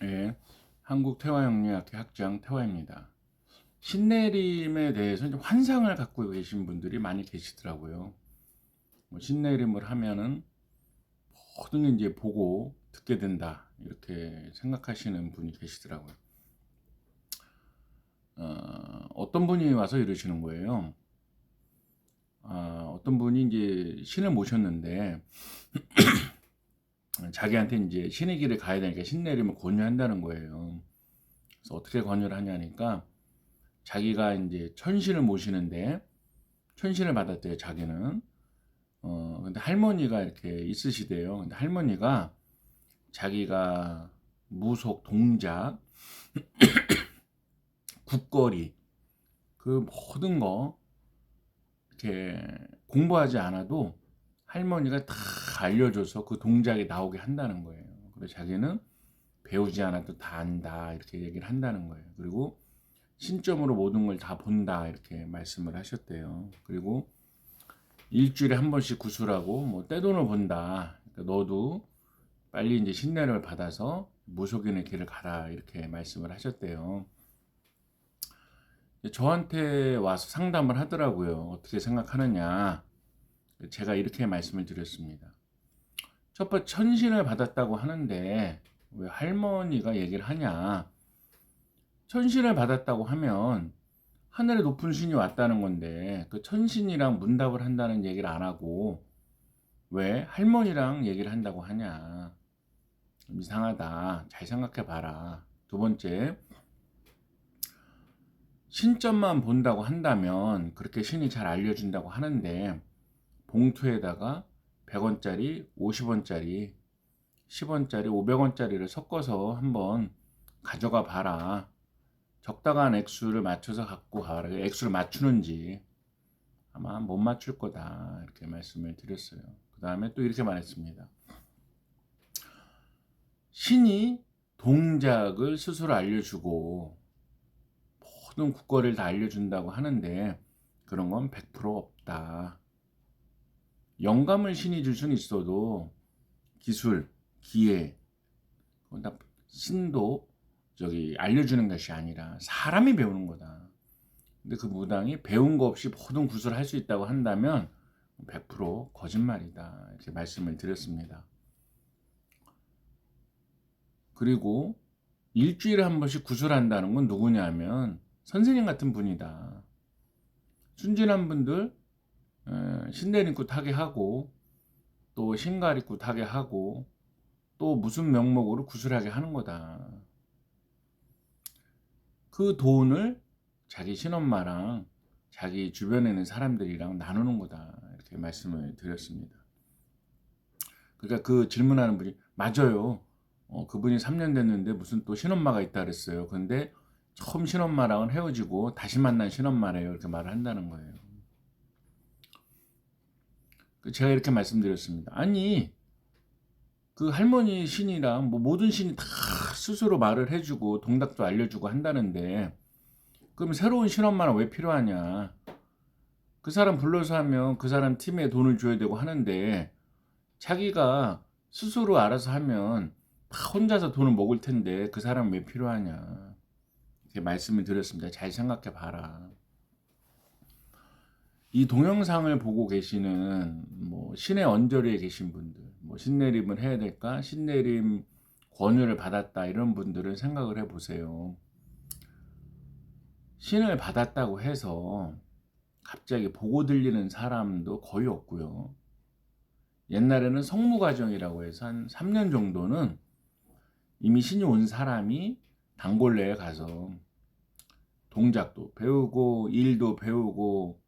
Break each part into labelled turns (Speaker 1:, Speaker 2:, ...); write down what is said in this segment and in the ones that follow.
Speaker 1: 예, 한국태화영리학회 학장 태화입니다. 신내림에 대해서 이제 환상을 갖고 계신 분들이 많이 계시더라고요. 뭐 신내림을 하면은 모든 게 이제 보고 듣게 된다 이렇게 생각하시는 분이 계시더라고요. 어떤 분이 와서 이러시는 거예요. 어떤 분이 이제 신을 모셨는데 자기한테 이제 신의 길을 가야 되니까 신내림을 권유한다는 거예요. 그래서 어떻게 권유를 하냐니까 자기가 이제 천신을 모시는데 천신을 받았대요, 자기는. 근데 할머니가 이렇게 있으시대요. 근데 할머니가 자기가 무속, 동작, 국거리, 그 모든 거 이렇게 공부하지 않아도 할머니가 다 알려줘서 그 동작이 나오게 한다는 거예요. 그래서 자기는 배우지 않아도 다 안다 이렇게 얘기를 한다는 거예요. 그리고 신점으로 모든 걸 다 본다 이렇게 말씀을 하셨대요. 그리고 일주일에 한 번씩 구술하고 뭐 떼돈을 본다. 그러니까 너도 빨리 이제 신뢰를 받아서 무속인의 길을 가라 이렇게 말씀을 하셨대요. 저한테 와서 상담을 하더라고요. 어떻게 생각하느냐. 제가 이렇게 말씀을 드렸습니다. 첫 번째 천신을 받았다고 하는데 왜 할머니가 얘기를 하냐. 천신을 받았다고 하면 하늘에 높은 신이 왔다는 건데 그 천신이랑 문답을 한다는 얘기를 안 하고 왜 할머니랑 얘기를 한다고 하냐. 이상하다. 잘 생각해 봐라. 두 번째, 신점만 본다고 한다면 그렇게 신이 잘 알려준다고 하는데 봉투에다가 100원짜리, 50원짜리, 10원짜리, 500원짜리를 섞어서 한번 가져가 봐라. 적당한 액수를 맞춰서 갖고 가라. 액수를 맞추는지 아마 못 맞출 거다. 이렇게 말씀을 드렸어요. 그 다음에 또 이렇게 말했습니다. 신이 동작을 스스로 알려주고 모든 국거리를 다 알려준다고 하는데 그런 건 100% 없다. 영감을 신이 줄 수는 있어도 기술, 기회, 신도 알려주는 것이 아니라 사람이 배우는 거다. 근데 그 무당이 배운 거 없이 모든 구술을 할 수 있다고 한다면 100% 거짓말이다. 이렇게 말씀을 드렸습니다. 그리고 일주일에 한 번씩 구술한다는 건 누구냐면 선생님 같은 분이다. 순진한 분들 신내림굿 하게 하고 또 신가리굿 하게 하고 또 무슨 명목으로 구술하게 하는 거다. 그 돈을 자기 친엄마랑 자기 주변에 있는 사람들이랑 나누는 거다. 이렇게 말씀을 드렸습니다. 그러니까 그 질문하는 분이 맞아요. 그분이 3년 됐는데 무슨 또 신엄마가 있다 그랬어요. 근데 처음 신엄마랑은 헤어지고 다시 만난 신엄마래요. 이렇게 말을 한다는 거예요. 제가 이렇게 말씀드렸습니다. 아니 그 할머니 신이랑 뭐 모든 신이 다 스스로 말을 해주고 동작도 알려주고 한다는데 그럼 새로운 신엄마는 왜 필요하냐? 그 사람 불러서 하면 그 사람 팀에 돈을 줘야 되고 하는데 자기가 스스로 알아서 하면 다 혼자서 돈을 먹을 텐데 그 사람 왜 필요하냐? 이렇게 말씀을 드렸습니다. 잘 생각해 봐라. 이 동영상을 보고 계시는 뭐 신의 언저리에 계신 분들, 뭐 신내림을 해야 될까? 신내림 권유를 받았다 이런 분들은 생각을 해보세요. 신을 받았다고 해서 갑자기 보고 들리는 사람도 거의 없고요. 옛날에는 성무과정이라고 해서 한 3년 정도는 이미 신이 온 사람이 단골내에 가서 동작도 배우고 일도 배우고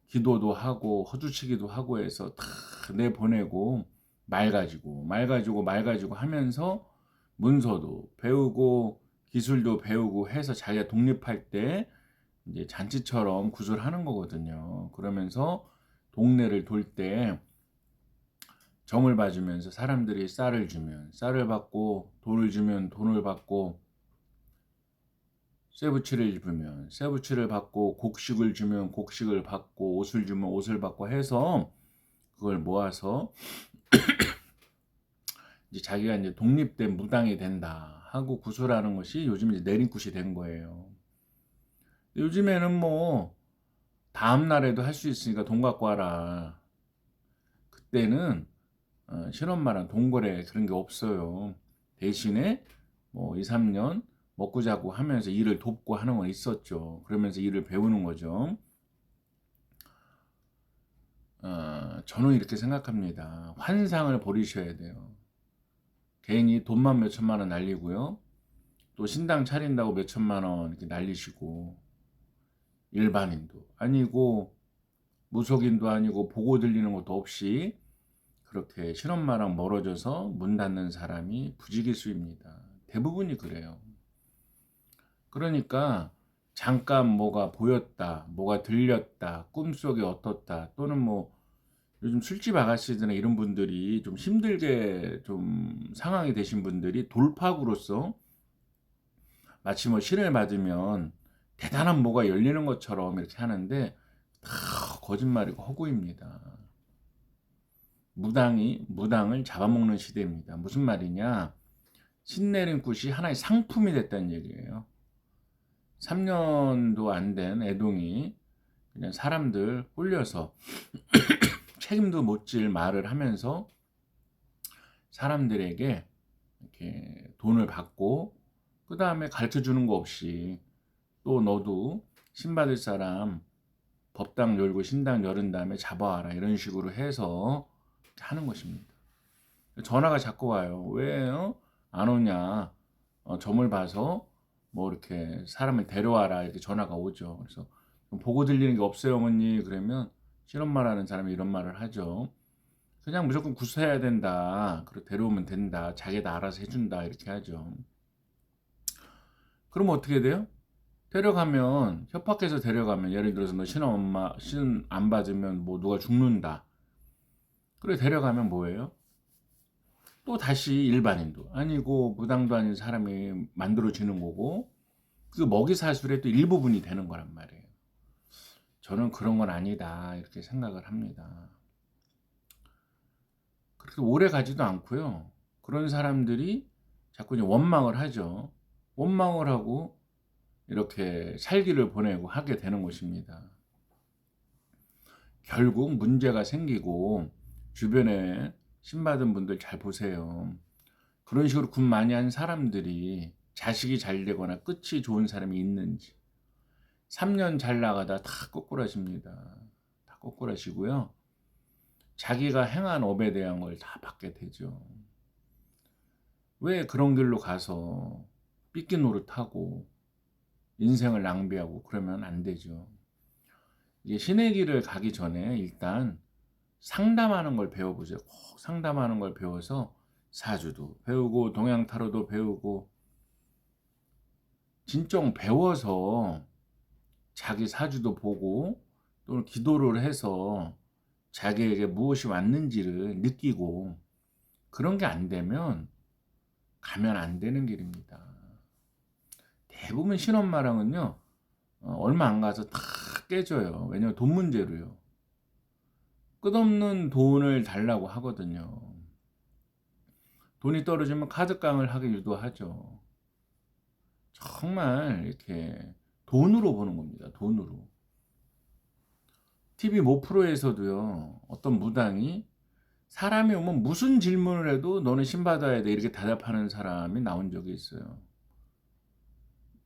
Speaker 1: 기도도 하고 허주치기도 하고 해서 다 내보내고 말 가지고 하면서 문서도 배우고 기술도 배우고 해서 자기가 독립할 때 이제 잔치처럼 구슬하는 거거든요. 그러면서 동네를 돌 때 점을 봐주면서 사람들이 쌀을 주면 쌀을 받고 돈을 주면 돈을 받고 쇠붙이를 입으면 쇠붙이를 받고 곡식을 주면 곡식을 받고 옷을 주면 옷을 받고 해서 그걸 모아서 이제 자기가 이제 독립된 무당이 된다 하고 구술하는 것이 요즘 이제 내림굿이 된 거예요. 요즘에는 뭐 다음 날에도 할 수 있으니까 돈 갖고 와라. 그때는 실엄마랑 동거래 그런 게 없어요. 대신에 뭐 2-3년 먹고 자고 하면서 일을 돕고 하는 건 있었죠. 그러면서 일을 배우는 거죠. 저는 이렇게 생각합니다. 환상을 버리셔야 돼요. 괜히 돈만 몇 천만 원 날리고요. 또 신당 차린다고 몇 천만 원 이렇게 날리시고, 일반인도 아니고 무속인도 아니고 보고 들리는 것도 없이 그렇게 신엄마랑 멀어져서 문 닫는 사람이 부지기수입니다. 대부분이 그래요. 그러니까 잠깐 뭐가 보였다, 뭐가 들렸다, 꿈속에 어떻다, 또는 뭐 요즘 술집 아가씨들이나 이런 분들이 좀 힘들게 좀 상황이 되신 분들이 돌파구로서 마치 뭐 신을 받으면 대단한 뭐가 열리는 것처럼 이렇게 하는데 다 거짓말이고 허구입니다. 무당을 잡아먹는 시대입니다. 무슨 말이냐? 신내림굿이 하나의 상품이 됐다는 얘기예요. 3년도 안 된 애동이 그냥 사람들 홀려서 책임도 못 질 말을 하면서 사람들에게 이렇게 돈을 받고 그 다음에 가르쳐 주는 거 없이 또 너도 신 받을 사람 법당 열고 신당 열은 다음에 잡아와라 이런 식으로 해서 하는 것입니다. 전화가 자꾸 와요. 왜 안 오냐? 점을 봐서 뭐 이렇게 사람을 데려와라 이렇게 전화가 오죠. 그래서 보고 들리는 게 없어요, 어머니. 그러면 실엄마라는 사람이 이런 말을 하죠. 그냥 무조건 구수해야 된다. 그리고 데려오면 된다. 자기가 알아서 해준다. 이렇게 하죠. 그럼 어떻게 돼요? 데려가면 협박해서 데려가면 예를 들어서 너 신엄마 신 안 받으면 뭐 누가 죽는다. 그래 데려가면 뭐예요? 또 다시 일반인도 아니고 무당도 아닌 사람이 만들어지는 거고 그 먹이사슬의 또 일부분이 되는 거란 말이에요. 저는 그런 건 아니다 이렇게 생각을 합니다. 그렇게 오래 가지도 않고요. 그런 사람들이 자꾸 이제 원망을 하죠. 원망을 하고 이렇게 살기를 보내고 하게 되는 것입니다. 결국 문제가 생기고 주변에 신받은 분들 잘 보세요. 그런 식으로 군 많이 한 사람들이 자식이 잘 되거나 끝이 좋은 사람이 있는지 3년 잘 나가다 다 꼬꾸라집니다. 다 꼬꾸라지고요. 자기가 행한 업에 대한 걸 다 받게 되죠. 왜 그런 길로 가서 삐끼 노릇하고 인생을 낭비하고 그러면 안 되죠. 이게 신의 길을 가기 전에 일단 상담하는 걸 배워보세요. 꼭 상담하는 걸 배워서 사주도 배우고 동양 타로도 배우고 진정 배워서 자기 사주도 보고 또는 기도를 해서 자기에게 무엇이 왔는지를 느끼고 그런 게 안 되면 가면 안 되는 길입니다. 대부분 신엄마랑은요 얼마 안 가서 다 깨져요. 왜냐면 돈 문제로요. 끝없는 돈을 달라고 하거든요. 돈이 떨어지면 카드깡을 하게 유도하죠. 정말 이렇게 돈으로 보는 겁니다. 돈으로. TV 모 프로에서도요. 어떤 무당이 사람이 오면 무슨 질문을 해도 너는 신 받아야 돼 이렇게 대답하는 사람이 나온 적이 있어요.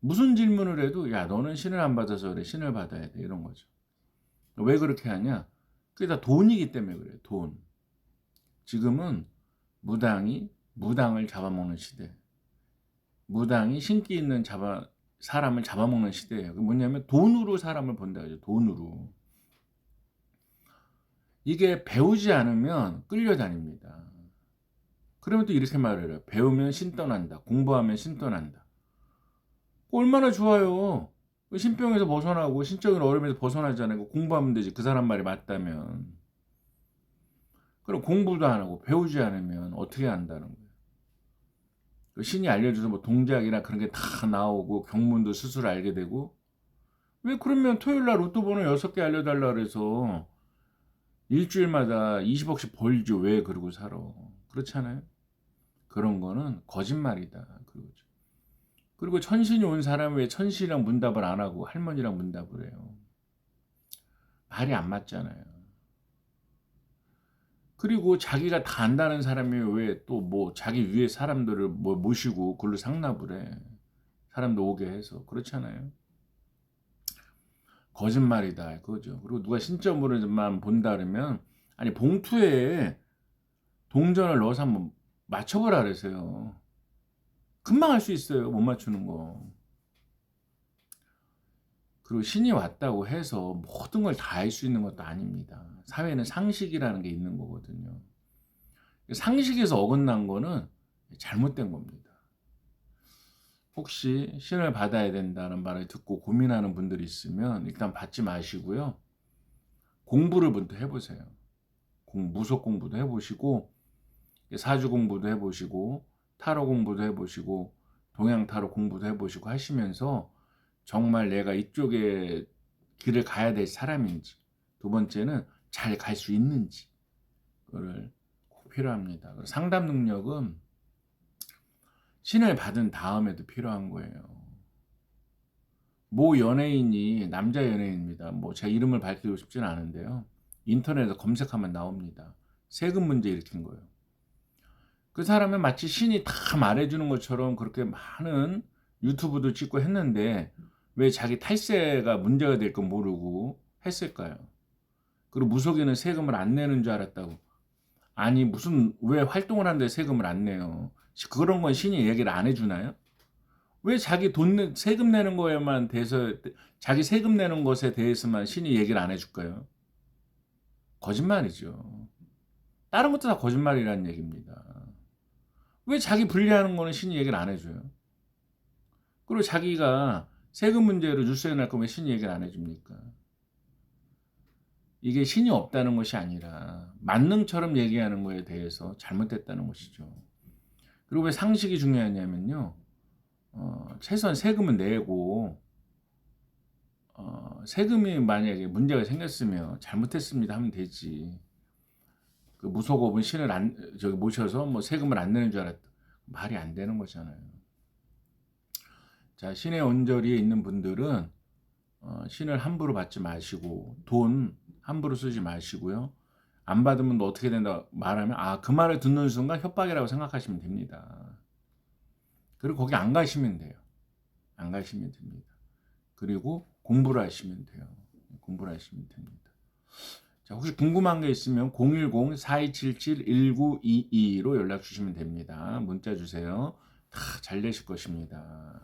Speaker 1: 무슨 질문을 해도 야 너는 신을 안 받아서 그래 신을 받아야 돼 이런 거죠. 왜 그렇게 하냐? 그게 다 돈이기 때문에 그래요. 돈. 지금은 무당을 잡아먹는 시대. 무당이 신기 있는 사람을 잡아먹는 시대예요. 그 뭐냐면 돈으로 사람을 본다 그죠. 돈으로. 이게 배우지 않으면 끌려다닙니다. 그러면 또 이렇게 말을 해요. 배우면 신 떠난다. 공부하면 신 떠난다. 얼마나 좋아요. 신병에서 벗어나고 신적인 어려움에서 벗어나잖아요. 공부하면 되지. 그 사람 말이 맞다면. 그럼 공부도 안 하고 배우지 않으면 어떻게 한다는 거예요. 신이 알려줘서 뭐 동작이나 그런 게 다 나오고 경문도 스스로 알게 되고 왜 그러면 토요일날 로또 번호 6개 알려달라 그래서 일주일마다 20억씩 벌죠. 왜 그러고 살아. 그렇잖아요. 그런 거는 거짓말이다 그거죠. 그리고 천신이 온 사람은 왜 천신이랑 문답을 안 하고 할머니랑 문답을 해요? 말이 안 맞잖아요. 그리고 자기가 다 안다는 사람이 왜 또 뭐 자기 위에 사람들을 뭐 모시고 그걸로 상납을 해. 사람들 오게 해서. 그렇잖아요. 거짓말이다 그거죠. 그리고 누가 신점으로만 본다 그러면 아니 봉투에 동전을 넣어서 한번 맞춰보라 그러세요. 금방 할 수 있어요. 못 맞추는 거. 그리고 신이 왔다고 해서 모든 걸 다 알 수 있는 것도 아닙니다. 사회는 상식이라는 게 있는 거거든요. 상식에서 어긋난 거는 잘못된 겁니다. 혹시 신을 받아야 된다는 말을 듣고 고민하는 분들이 있으면 일단 받지 마시고요. 공부를 먼저 해보세요. 무속 공부도 해보시고 사주 공부도 해보시고 타로 공부도 해보시고 동양 타로 공부도 해보시고 하시면서 정말 내가 이쪽에 길을 가야 될 사람인지, 두 번째는 잘 갈 수 있는지 그거를 꼭 필요합니다. 그리고 상담 능력은 신을 받은 다음에도 필요한 거예요. 모 연예인이 남자 연예인입니다. 뭐 제가 이름을 밝히고 싶지는 않은데요. 인터넷에 검색하면 나옵니다. 세금 문제 일으킨 거예요. 그 사람은 마치 신이 다 말해주는 것처럼 그렇게 많은 유튜브도 찍고 했는데 왜 자기 탈세가 문제가 될 건 모르고 했을까요? 그리고 무속인은 세금을 안 내는 줄 알았다고. 아니 무슨 왜 활동을 하는데 세금을 안 내요? 그런 건 신이 얘기를 안 해주나요? 왜 자기 세금 내는 거에만 대해서 자기 세금 내는 것에 대해서만 신이 얘기를 안 해줄까요? 거짓말이죠. 다른 것도 다 거짓말이라는 얘기입니다. 왜 자기 불리하는 거는 신이 얘기를 안 해줘요? 그리고 자기가 세금 문제로 뉴스에 날 거면 신이 얘기를 안 해줍니까? 이게 신이 없다는 것이 아니라 만능처럼 얘기하는 거에 대해서 잘못됐다는 것이죠. 그리고 왜 상식이 중요하냐면요. 최소한 세금은 내고 세금이 만약에 문제가 생겼으면 잘못했습니다 하면 되지. 그 무속업은 신을 저기 모셔서 뭐 세금을 안 내는 줄 알았다. 말이 안 되는 거잖아요. 자, 신의 언저리에 있는 분들은 신을 함부로 받지 마시고 돈 함부로 쓰지 마시고요. 안 받으면 너 어떻게 된다 말하면 그 말을 듣는 순간 협박이라고 생각하시면 됩니다. 그리고 거기 안 가시면 돼요. 안 가시면 됩니다. 그리고 공부를 하시면 돼요. 공부를 하시면 됩니다. 자, 혹시 궁금한 게 있으면 010-4277-1922로 연락 주시면 됩니다. 문자 주세요. 다 잘 되실 것입니다.